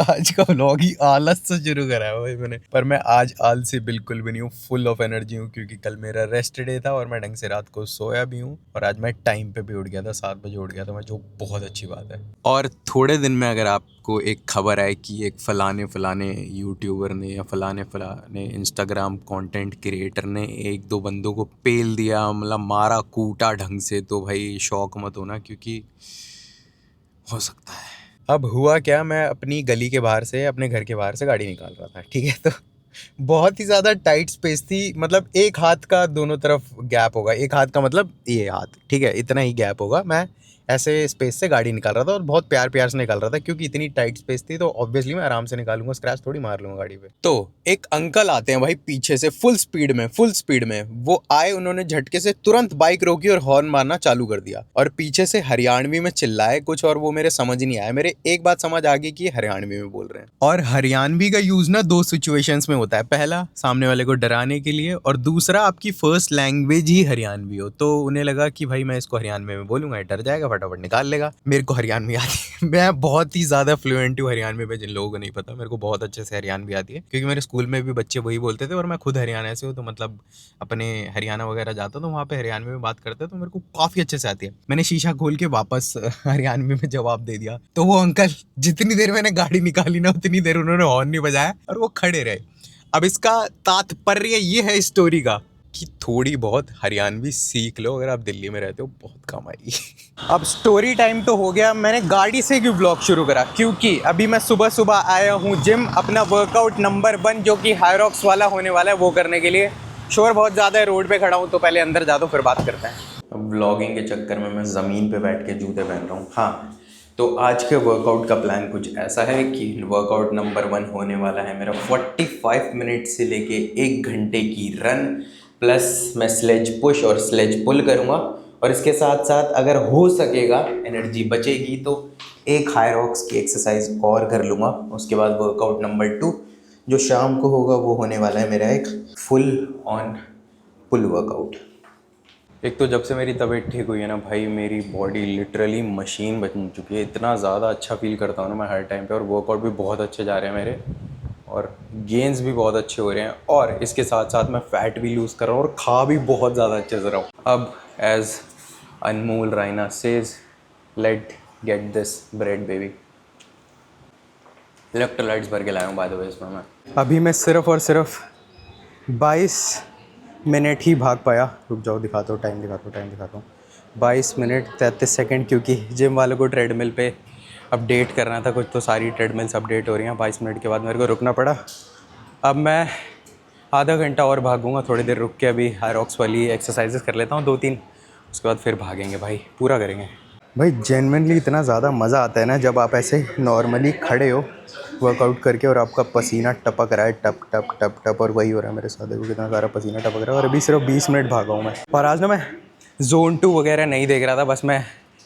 आज का व्लॉग ही आलस से शुरू करा है भाई मैंने। पर मैं आज आलसी बिल्कुल भी नहीं हूँ, फुल ऑफ एनर्जी हूँ, क्योंकि कल मेरा रेस्ट डे था और मैं ढंग से रात को सोया भी हूँ। और आज मैं टाइम पे भी उठ गया था, 7 बजे उठ गया था मैं, जो बहुत अच्छी बात है। और थोड़े दिन में अगर आपको एक खबर आए कि एक फलाने फलाने यूट्यूबर ने या फलाने फलाने इंस्टाग्राम कंटेंट क्रिएटर ने एक दो बंदों को पेल दिया, मतलब मारा कूटा ढंग से, तो भाई शौक मत होना, क्योंकि हो सकता है। अब हुआ क्या, मैं अपनी गली के बाहर से, अपने घर के बाहर से गाड़ी निकाल रहा था, ठीक है। तो बहुत ही ज़्यादा टाइट स्पेस थी, मतलब एक हाथ का दोनों तरफ गैप होगा, एक हाथ का मतलब ये हाथ, ठीक है, इतना ही गैप होगा। मैं ऐसे स्पेस से गाड़ी निकाल रहा था और बहुत प्यार प्यार से निकाल रहा था, क्योंकि इतनी टाइट स्पेस थी तो ऑब्वियसली मैं आराम से निकालूंगा, स्क्रैच थोड़ी मार लूंगा गाड़ी पे। तो एक अंकल आते हैं भाई पीछे से, फुल स्पीड में वो आए, उन्होंने झटके से तुरंत बाइक रोकी और हॉर्न मारना चालू कर दिया, और पीछे से हरियाणवी में चिल्लाए कुछ, और वो मेरे समझ नहीं आया। मेरे एक बात समझ आ गई कि ये हरियाणवी में बोल रहे हैं। और हरियाणवी का यूज ना दो सिचुएशंस में होता है, पहला सामने वाले को डराने के लिए, और दूसरा आपकी फर्स्ट लैंग्वेज ही हरियाणवी हो, तो उन्हें लगा कि भाई मैं इसको हरियाणवी में बोलूंगा, डर जाएगा, फटाफट निकाल लेगा। मेरे को हरियाणवी आती है, मैं बहुत ही ज्यादा फ्लुएंट हूँ हरियाणवी में, जिन लोगों को नहीं पता, मेरे को बहुत अच्छे से हरियाणवी आती है, क्योंकि मेरे स्कूल में भी बच्चे वही बोलते थे, और मैं खुद हरियाणा से हूँ, तो मतलब अपने हरियाणा वगैरह जाता तो वहाँ पे हरियाणवी में बात करते, तो मेरे को काफी अच्छे से आती है। मैंने शीशा खोल के वापस हरियाणवी में जवाब दे दिया, तो वो अंकल जितनी देर मैंने गाड़ी निकाली ना, उतनी देर उन्होंने हॉर्न नहीं बजाया और वो खड़े रहे। अब इसका तात्पर्य ये है इस स्टोरी का कि थोड़ी बहुत हरियाणवी सीख लो, अगर आप दिल्ली में रहते हो बहुत काम आएगी। अब स्टोरी टाइम तो हो गया। मैंने गाड़ी से क्यों ब्लॉग शुरू करा, क्योंकि अभी मैं सुबह सुबह आया हूँ जिम, अपना वर्कआउट नंबर 1 जो कि हाईरॉक्स वाला होने वाला है वो करने के लिए। शोर बहुत ज़्यादा है, रोड पे खड़ा हूँ, तो पहले अंदर जा दो फिर बात करते हैं। अब व्लॉगिंग के चक्कर में मैं ज़मीन पे बैठ के जूते पहन रहा हूँ। हाँ, तो आज के वर्कआउट का प्लान कुछ ऐसा है कि वर्कआउट नंबर 1 होने वाला है मेरा 45 मिनट से लेके 1 घंटे की रन, प्लस मैं स्लेज पुश और स्लेज पुल करूँगा, और इसके साथ साथ अगर हो सकेगा, एनर्जी बचेगी तो एक हाईरॉक्स की एक्सरसाइज और कर लूँगा। उसके बाद वर्कआउट नंबर 2 जो शाम को होगा वो होने वाला है मेरा एक फुल ऑन पुल वर्कआउट। एक तो जब से मेरी तबीयत ठीक हुई है ना भाई, मेरी बॉडी लिटरली मशीन बन चुकी है। इतना ज़्यादा अच्छा फील करता हूँ ना मैं हर टाइम पे, और वर्कआउट भी बहुत अच्छे जा रहे हैं मेरे, और गेंस भी बहुत अच्छे हो रहे हैं, और इसके साथ साथ मैं फ़ैट भी लूज़ कर रहा हूँ और खा भी बहुत ज़्यादा अच्छे से रहा हूँ। अब as Anmol Raina says, let get this bread baby. Electrolytes भर के लाया हूँ बाय द वे इसमें मैं। अभी मैं सिर्फ और सिर्फ 22 मिनट ही भाग पाया। रुक जाओ, दिखाता हूँ टाइम, दिखाता हूँ 22 मिनट 33 सेकंड, क्योंकि जिम वालों को ट्रेडमिल पे अपडेट करना था कुछ, तो सारी ट्रेडमिल्स अपडेट हो रही हैं। 22 मिनट के बाद मेरे को रुकना पड़ा। अब मैं आधा घंटा और भागूंगा, थोड़ी देर रुक के अभी हाईरॉक्स वाली एक्सरसाइजेस कर लेता हूँ 2-3, उसके बाद फिर भागेंगे भाई, पूरा करेंगे। भाई जेन्युइनली इतना ज़्यादा मज़ा आता है ना जब आप ऐसे नॉर्मली खड़े हो वर्कआउट करके, और आपका पसीना टपक रहा है, टप टप टप टप, और वही हो रहा है मेरे साथ। देखो कितना सारा पसीना टपक रहा है, और अभी सिर्फ 20 मिनट भागा हूँ मैं। और आज ना मैं ज़ोन 2 वगैरह नहीं देख रहा था, बस मैं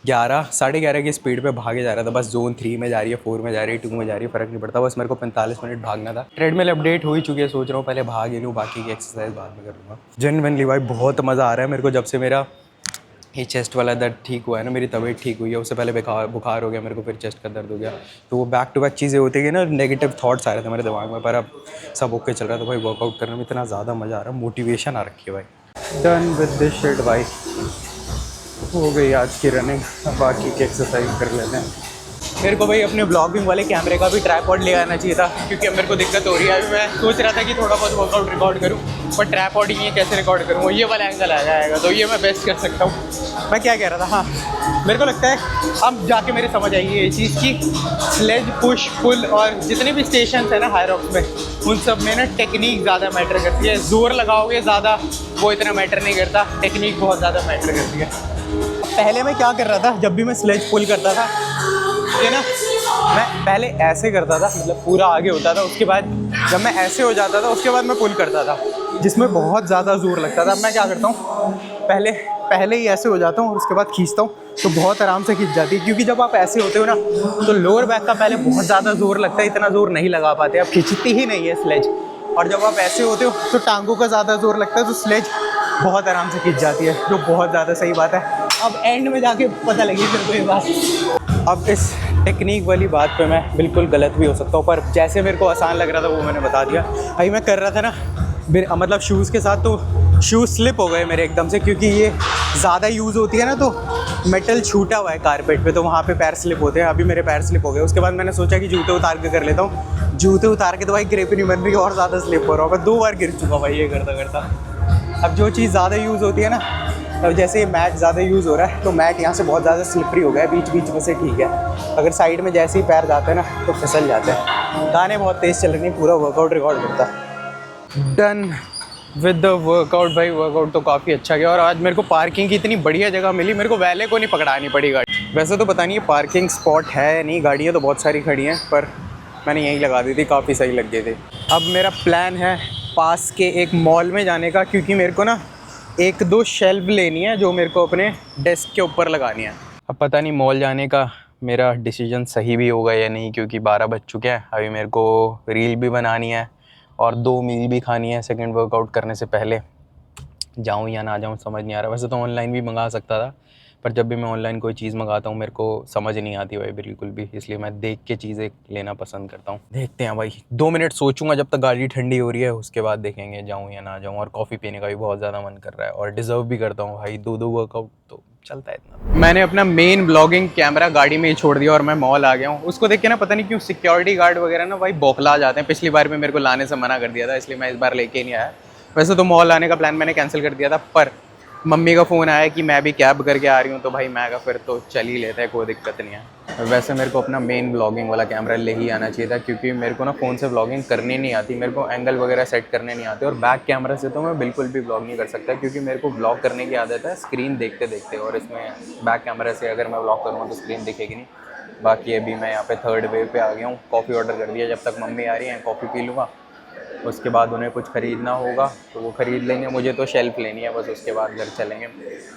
11-11:30 की स्पीड पे भागे जा रहा था। बस ज़ोन 3 में जा रही है, 4 में जा रही है, 2 में जा रही है, फ़र्क नहीं पड़ता, बस मेरे को 45 मिनट भागना था। ट्रेडमिल अपडेट हो ही चुकी है, सोच रहा हूँ पहले भाग ही लूँ, बाकी की एक्सरसाइज बाद में कर लूँगा। जेन्युइनली भाई बहुत मज़ा आ रहा है मेरे को, जब से मेरा ये चेस्ट वाला दर्द ठीक हुआ है ना, मेरी तबीयत ठीक हुई है। उससे पहले बुखार हो गया मेरे को, फिर चेस्ट का दर्द हो गया, तो वो बैक टू बैक चीज़ें होती गई ना, नेगेटिव थॉट्स आ रहे थे मेरे दिमाग में, पर अब सब ओके चल रहा था भाई। वर्कआउट करने में इतना ज़्यादा मज़ा आ रहा है, मोटिवेशन आ रखी है भाई। डन विद दिस शिट भाई, हो गई आज की रनिंग, अब बाकी की एक्सरसाइज कर लेते हैं। मेरे को भाई अपने ब्लॉगिंग वाले कैमरे का भी ट्राइपॉड ले आना चाहिए था, क्योंकि अब मेरे को दिक्कत हो रही है। अभी मैं सोच रहा था कि थोड़ा बहुत वर्कआउट रिकॉर्ड करूं, पर ट्राइपॉड ही कैसे रिकॉर्ड करूं, ये वाला एंगल आ जाएगा, तो ये मैं बेस्ट कर सकता हूं। मैं क्या कह रहा था, हाँ मेरे को लगता है अब जाके मेरे समझ आएगी ये चीज़ की स्लेज पुश पुल और जितने भी स्टेशन है ना हाईरॉक्स में, उन सब में ना टेक्निक ज़्यादा मैटर करती है। जोर लगाओगे ज़्यादा वो इतना मैटर नहीं करता, टेक्निक बहुत ज़्यादा मैटर करती है। पहले मैं क्या कर रहा था, जब भी मैं स्लेज पुल करता था ये ना, मैं पहले ऐसे करता था, मतलब पूरा आगे होता था, उसके बाद जब मैं ऐसे हो जाता था उसके बाद मैं पुल करता था, जिसमें बहुत ज़्यादा जोर लगता था। अब मैं क्या करता हूँ, पहले ही ऐसे हो जाता हूँ और उसके बाद खींचता हूँ, तो बहुत आराम से खींच जाती है। क्योंकि जब आप ऐसे होते हो ना, तो लोअर बैक का पहले बहुत ज़्यादा जोर लगता है, इतना जोर नहीं लगा पाते, आप खींचती ही नहीं है स्लेज। और जब आप ऐसे होते हो तो टांगों का ज़्यादा जोर लगता है, तो स्लेज बहुत आराम से खींच जाती है, जो बहुत ज़्यादा सही बात है। अब एंड में जाके पता लगी फिर को ये बात। अब इस टेक्निक वाली बात पे मैं बिल्कुल गलत भी हो सकता हूँ, पर जैसे मेरे को आसान लग रहा था वो मैंने बता दिया। भाई मैं कर रहा था ना मतलब शूज़ के साथ, तो शूज़ स्लिप हो गए मेरे एकदम से, क्योंकि ये ज़्यादा यूज़ होती है ना, तो मेटल छूटा हुआ है कारपेट पे, तो वहाँ पे पैर स्लिप होते हैं। अभी मेरे पैर स्लिप हो गए। उसके बाद मैंने सोचा कि जूते उतार के कर लेता हूँ। जूते उतार के तो भाई ग्रिप नहीं बन रही, और ज़्यादा स्लिप हो रहा होगा। 2 बार गिर चुका भाई ये करता करता। अब जो चीज़ ज़्यादा यूज़ होती है ना, अब जैसे ये मैट ज़्यादा यूज़ हो रहा है, तो मैट यहाँ से बहुत ज़्यादा स्लिपरी हो गया है। बीच बीच में से ठीक है, अगर साइड में जैसे ही पैर जाते हैं ना तो फिसल जाते हैं। गाने बहुत तेज़ चल रहे हैं, पूरा वर्कआउट रिकॉर्ड करता है। डन विद द वर्कआउट भाई। वर्कआउट तो काफ़ी अच्छा गया, और आज मेरे को पार्किंग की इतनी बढ़िया जगह मिली, मेरे को वैले को नहीं पकड़ानी पड़ी गाड़ी। वैसे तो पता नहीं ये पार्किंग स्पॉट है नहीं, गाड़ियाँ तो बहुत सारी खड़ी हैं, पर मैंने यहीं लगा दी थी, काफ़ी सही लग गए थे। अब मेरा प्लान है पास के एक मॉल में जाने का, क्योंकि मेरे को ना 1-2 शेल्फ लेनी है जो मेरे को अपने डेस्क के ऊपर लगानी है। अब पता नहीं मॉल जाने का मेरा डिसीजन सही भी होगा या नहीं, क्योंकि 12 बज चुके हैं। अभी मेरे को रील भी बनानी है और 2 मील भी खानी है सेकंड वर्कआउट करने से पहले। जाऊँ या ना जाऊँ समझ नहीं आ रहा। वैसे तो ऑनलाइन भी मंगा सकता था, पर जब भी मैं ऑनलाइन कोई चीज़ मंगाता हूँ मेरे को समझ नहीं आती भाई बिल्कुल भी, इसलिए मैं देख के चीज़ें लेना पसंद करता हूँ। देखते हैं भाई, 2 मिनट सोचूंगा जब तक गाड़ी ठंडी हो रही है, उसके बाद देखेंगे जाऊँ या ना जाऊँ। और कॉफ़ी पीने का भी बहुत ज़्यादा मन कर रहा है, और डिज़र्व भी करता हूँ भाई 2-2 वर्कआउट तो चलता है इतना। मैंने अपना मेन ब्लॉगिंग कैमरा गाड़ी में ही छोड़ दिया और मैं मॉल आ गया हूँ। उसको देख के ना पता नहीं क्यों सिक्योरिटी गार्ड वगैरह ना भाई बौखला जाते हैं। पिछली बार भी मेरे को लाने से मना कर दिया था, इसलिए मैं इस बार लेके नहीं आया। वैसे तो मॉल आने का प्लान मैंने कैंसिल कर दिया था, पर मम्मी का फ़ोन आया कि मैं भी कैब करके आ रही हूँ, तो भाई मैं का फिर तो चल ही लेता है, कोई दिक्कत नहीं है। वैसे मेरे को अपना मेन ब्लॉगिंग वाला कैमरा ले ही आना चाहिए था, क्योंकि मेरे को ना फ़ोन से ब्लॉगिंग करनी नहीं आती, मेरे को एंगल वगैरह सेट करने नहीं आते, और बैक कैमरा से तो मैं बिल्कुल भी ब्लॉग नहीं कर सकता, क्योंकि मेरे को ब्लॉग करने की आदत है स्क्रीन देखते देखते, और इसमें बैक कैमरा से अगर मैं ब्लॉग करूँगा तो स्क्रीन दिखेगी नहीं। बाकी अभी मैं यहाँ पे 3rd वेव पे आ गया हूँ। कॉफ़ी ऑर्डर कर दिया, जब तक मम्मी आ रही हैं कॉफ़ी पी लूँगा। उसके बाद उन्हें कुछ ख़रीदना होगा तो वो ख़रीद लेंगे, मुझे तो शेल्फ़ लेनी है बस, उसके बाद घर चलेंगे।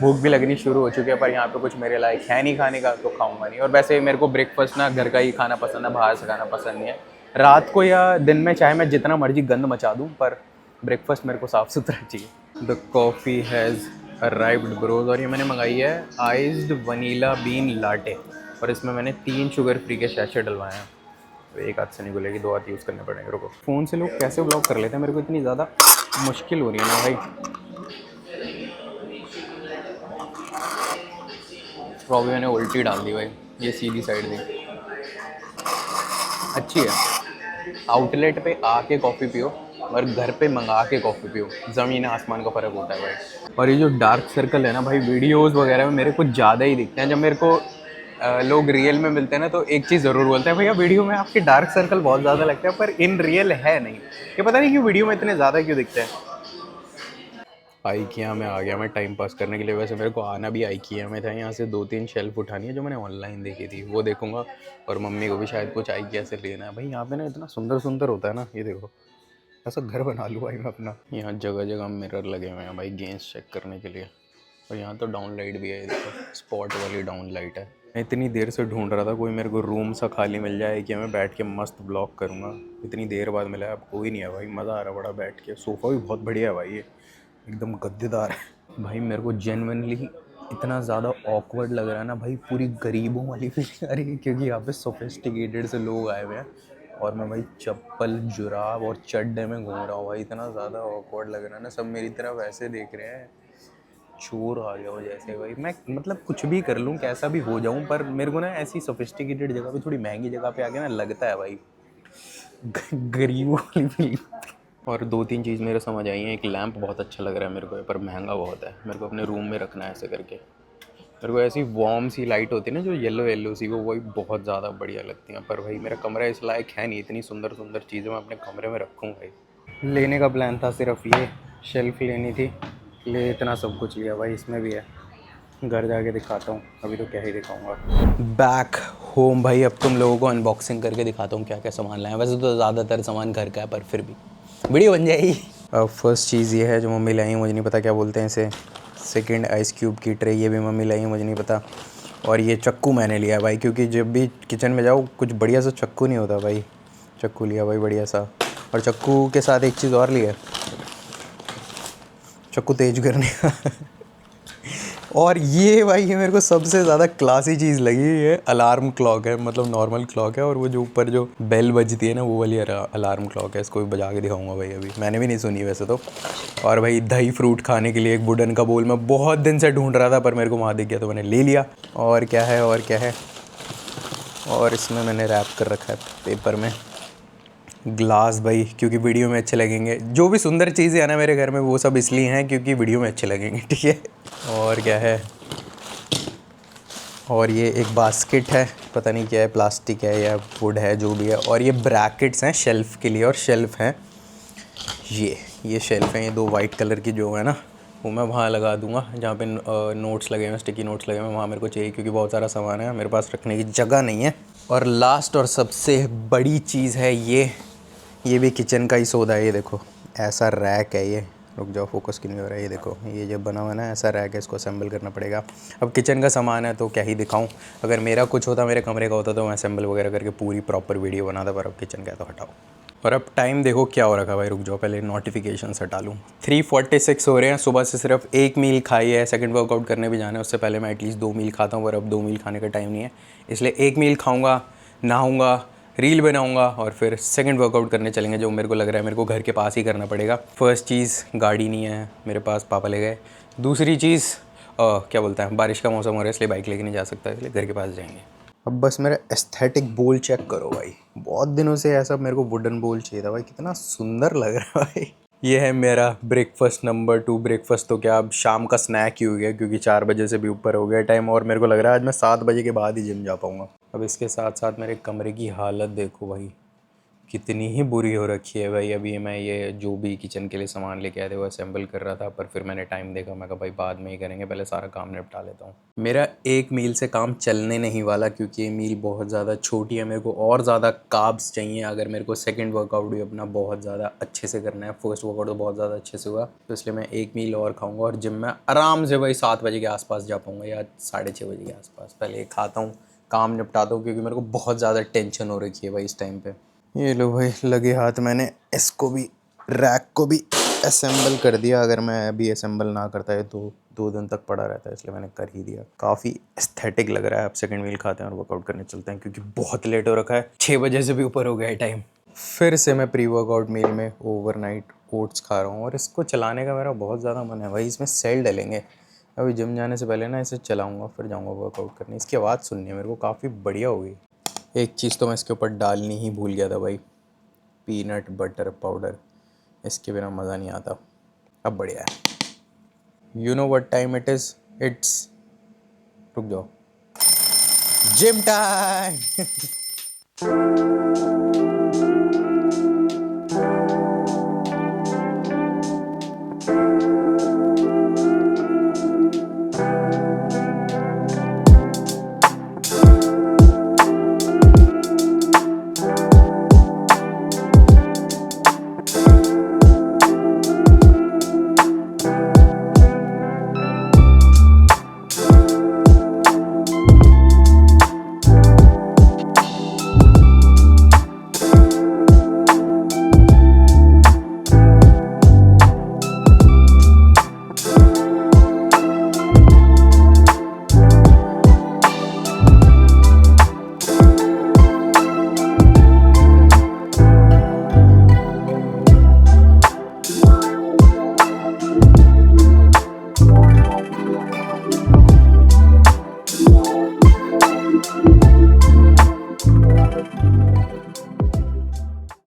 भूख भी लगनी शुरू हो चुकी है, पर यहाँ पे कुछ मेरे लायक है नहीं खाने का, तो खाऊंगा नहीं। और वैसे मेरे को ब्रेकफास्ट ना घर का ही खाना पसंद है, बाहर से खाना पसंद नहीं है। रात को या दिन में चाहे मैं जितना मर्जी गंद मचा दूँ, पर ब्रेकफास्ट मेरे को साफ़ सुथरा चाहिए। The coffee has arrived bros, और ये मैंने मंगाई है आइस्ड वनीला बीन लाटे, और इसमें मैंने 3 शुगर फ्री के सैशे डलवाए हैं। तो एक हाथ से नहीं खुलेगी, 2 हाथ यूज़ करने पड़ेंगे। रुको, फ़ोन से लोग कैसे ब्लॉग कर लेते हैं, मेरे को इतनी ज़्यादा मुश्किल हो रही है ना भाई। प्रॉब्लम मैंने उल्टी डाल दी भाई, ये सीधी साइड दी। अच्छी है, आउटलेट पे आके कॉफ़ी पियो और घर पे मंगा के कॉफ़ी पियो, ज़मीन आसमान का फ़र्क होता है भाई। और ये जो डार्क सर्कल है ना भाई, वीडियोज़ वगैरह में मेरे को ज़्यादा ही दिखते हैं। जब मेरे को लोग रियल में मिलते हैं ना, तो एक चीज़ ज़रूर बोलते हैं, भैया वीडियो में आपके डार्क सर्कल बहुत ज़्यादा लगते हैं, पर इन रियल है नहीं। ये पता नहीं क्यों वीडियो में इतने ज़्यादा क्यों दिखते हैं। आइकिया में आ गया मैं टाइम पास करने के लिए। वैसे मेरे को आना भी आइकिया में था, यहाँ से 2-3 शेल्फ उठानी है जो मैंने ऑनलाइन देखी थी, वो देखूंगा। और मम्मी को भी शायद कुछ आइकिया से लेना है। भाई यहाँ पे ना इतना सुंदर सुंदर होता है ना, ये देखो, ऐसा घर बना लूँ भाई मैं अपना। यहाँ जगह जगह मिरर लगे हुए हैं भाई गेंस चेक करने के लिए, और यहाँ तो डाउन लाइट भी है, देखो स्पॉट वाली डाउन लाइट है। मैं इतनी देर से ढूंढ रहा था कोई मेरे को रूम सा खाली मिल जाए कि मैं बैठ के मस्त ब्लॉग करूँगा। इतनी देर बाद मिला है, अब कोई नहीं है भाई। मज़ा आ रहा बड़ा बैठ के, सोफ़ा भी बहुत बढ़िया है भाई, ये एकदम गद्देदार है भाई। मेरे को जेन्युइनली इतना ज़्यादा ऑकवर्ड लग रहा है ना भाई, पूरी गरीबों वाली फीलिंग आ रही है, क्योंकि यहाँ पे सोफिस्टिकेटेड से लोग आए हुए हैं, और मैं भाई चप्पल जुराब और चड्डे में घूम रहा हूँ भाई। इतना ज़्यादा ऑकवर्ड लग रहा है ना, सब मेरी तरफ ऐसे देख रहे हैं, चोर आ गया हो जैसे भाई। मैं मतलब कुछ भी कर लूँ, कैसा भी हो जाऊँ, पर मेरे को ना ऐसी सोफिस्टिकेटेड जगह पे, थोड़ी महंगी जगह पे आके ना लगता है भाई गरीबों वाली फीलिंग। और 2-3 चीज़ मेरे समझ आई हैं। एक लैंप बहुत अच्छा लग रहा है मेरे को, पर महंगा बहुत है। मेरे को अपने रूम में रखना है ऐसे करके। मेरे को ऐसी वार्म सी लाइट होती है ना जो येलो येलो सी, वो वही बहुत ज़्यादा बढ़िया लगती हैं। पर भाई मेरा कमरा इस लायक है नहीं, इतनी सुंदर सुंदर चीज़ें मैं अपने कमरे में रखूँ भाई। लेने का प्लान था सिर्फ ये शेल्फ़ लेनी थी, ले इतना सब कुछ लिया भाई। इसमें भी है, घर जाके दिखाता हूँ, अभी तो क्या ही दिखाऊंगा। बैक होम भाई, अब तुम लोगों को अनबॉक्सिंग करके दिखाता हूँ क्या क्या सामान लाया। वैसे तो ज़्यादातर सामान घर का है, पर फिर भी वीडियो बन जाएगी। अब फर्स्ट चीज़ ये है जो मम्मी लाई, मुझे नहीं पता क्या बोलते हैं इसे। सेकंड आइस क्यूब की ट्रे, ये भी मम्मी लाई, मुझे नहीं पता। और ये चक्कू मैंने लिया भाई, क्योंकि जब भी किचन में जाओ कुछ बढ़िया सा चक्कू नहीं होता भाई। चक्कू लिया भाई बढ़िया सा। और चक्कू के साथ एक चीज़ और लिया, चक्कू तेज करने का और ये भाई ये मेरे को सबसे ज़्यादा क्लासी चीज़ लगी, ये अलार्म क्लॉक है, मतलब नॉर्मल क्लॉक है और वो जो ऊपर जो बेल बजती है ना वो वाली अलार्म क्लॉक है। इसको भी बजा के दिखाऊंगा भाई, अभी मैंने भी नहीं सुनी वैसे तो। और भाई दही फ्रूट खाने के लिए एक वुडन का बोल मैं बहुत दिन से ढूंढ रहा था, पर मेरे को वहाँ दिख गया तो मैंने ले लिया। और क्या है, और क्या है, और इसमें मैंने रैप कर रखा है पेपर में ग्लास भाई, क्योंकि वीडियो में अच्छे लगेंगे। जो भी सुंदर चीज़ें हैं ना मेरे घर में वो सब इसलिए हैं क्योंकि वीडियो में अच्छे लगेंगे, ठीक है। और क्या है, और ये एक बास्केट है, पता नहीं क्या है, प्लास्टिक है या वुड है, जो भी है। और ये ब्रैकेट्स हैं शेल्फ़ के लिए, और शेल्फ़ हैं ये शेल्फ़ हैं, ये 2 वाइट कलर की जो है ना, वो मैं वहाँ लगा दूँगा जहाँ पे नोट्स लगे हुए, स्टिकी नोट्स लगे हुए हैं, वहाँ मेरे को चाहिए क्योंकि बहुत सारा सामान है, मेरे पास रखने की जगह नहीं है। और लास्ट और सबसे बड़ी चीज़ है ये भी किचन का ही सौदा है। ये देखो ऐसा रैक है ये, रुक जाओ फोकस क्यों नहीं हो रहा है, ये देखो ये जब बना हुआ है ना ऐसा रैक है, इसको असेंबल करना पड़ेगा। अब किचन का सामान है तो क्या ही दिखाऊं, अगर मेरा कुछ होता, मेरे कमरे का होता तो मैं असेंबल वगैरह करके पूरी प्रॉपर वीडियो बनाता, पर अब किचन का है तो हटाओ। और अब टाइम देखो क्या हो रखा भाई, रुक जाओ पहले नोटिफिकेशन हटा लूँ। 3:46 हो रहे हैं, सुबह से सिर्फ 1 मील खाई है, सेकंड वर्कआउट करने भी जाना है, उससे पहले मैं एटलीस्ट 2 मील खाता हूँ, पर अब 2 मील खाने का टाइम नहीं है, इसलिए 1 मील खाऊँगा, नहाऊँगा, रील बनाऊंगा और फिर सेकंड वर्कआउट करने चलेंगे, जो मेरे को लग रहा है मेरे को घर के पास ही करना पड़ेगा। फर्स्ट चीज़ गाड़ी नहीं है मेरे पास, पापा ले गए। दूसरी चीज़ क्या बोलता है, बारिश का मौसम हो रहा है इसलिए बाइक लेके नहीं जा सकता, इसलिए घर के पास जाएंगे। अब बस मेरा एस्थेटिक बोल चेक करो भाई, बहुत दिनों से ऐसा मेरे को वुडन बोल चाहिए था भाई, कितना सुंदर लग रहा है भाई। ये है मेरा ब्रेकफास्ट नंबर 2। ब्रेकफास्ट तो क्या, अब शाम का स्नैक ही हो गया क्योंकि 4 बजे से भी ऊपर हो गया टाइम, और मेरे को लग रहा है आज मैं 7 बजे के बाद ही जिम जा पाऊँगा। अब इसके साथ साथ मेरे कमरे की हालत देखो भाई, कितनी ही बुरी हो रखी है भाई। अभी मैं ये जो भी किचन के लिए सामान लेके आए थे वो असेंबल कर रहा था, पर फिर मैंने टाइम देखा, मैं कहा भाई बाद में ही करेंगे, पहले सारा काम निपटा लेता हूँ। मेरा एक मील से काम चलने नहीं वाला क्योंकि ये मील बहुत ज़्यादा छोटी है, मेरे को और ज़्यादा कार्ब्स चाहिए अगर मेरे को सेकंड वर्कआउट भी अपना बहुत ज़्यादा अच्छे से करना है। फर्स्ट वर्कआउट तो बहुत ज़्यादा अच्छे से हुआ, तो इसलिए मैं 1 मील और खाऊँगा और जिम में आराम से भाई 7 बजे के आसपास जा पाऊँगा या 6:30 बजे के आसपास। पहले खाता हूँ, काम निपटाता हूँ क्योंकि मेरे को बहुत ज़्यादा टेंशन हो रखी है भाई इस टाइम पे। ये लो भाई लगे हाथ, मैंने इसको भी, रैक को भी असेंबल कर दिया। अगर मैं अभी असेंबल ना करता है तो 2 दिन तक पड़ा रहता है, इसलिए मैंने कर ही दिया। काफ़ी एस्थेटिक लग रहा है। अब सेकंड मील खाते हैं और वर्कआउट करने चलते हैं क्योंकि बहुत लेट हो रखा है, 6 बजे से भी ऊपर हो गया है टाइम। फिर से मैं प्री वर्कआउट मील में ओवरनाइट ओट्स खा रहा हूँ और इसको चलाने का मेरा बहुत ज़्यादा मन है भाई। इसमें सेल डलेंगे, अभी जिम जाने से पहले ना इसे चलाऊँगा, फिर जाऊँगा वर्कआउट करने। इसकी आवाज़ सुननी है मेरे को, काफ़ी बढ़िया होगी। एक चीज़ तो मैं इसके ऊपर डालनी ही भूल गया था भाई, पीनट बटर पाउडर, इसके बिना मज़ा नहीं आता। अब बढ़िया है। You know what time it is, it's, रुक जाओ, जिम टाइम।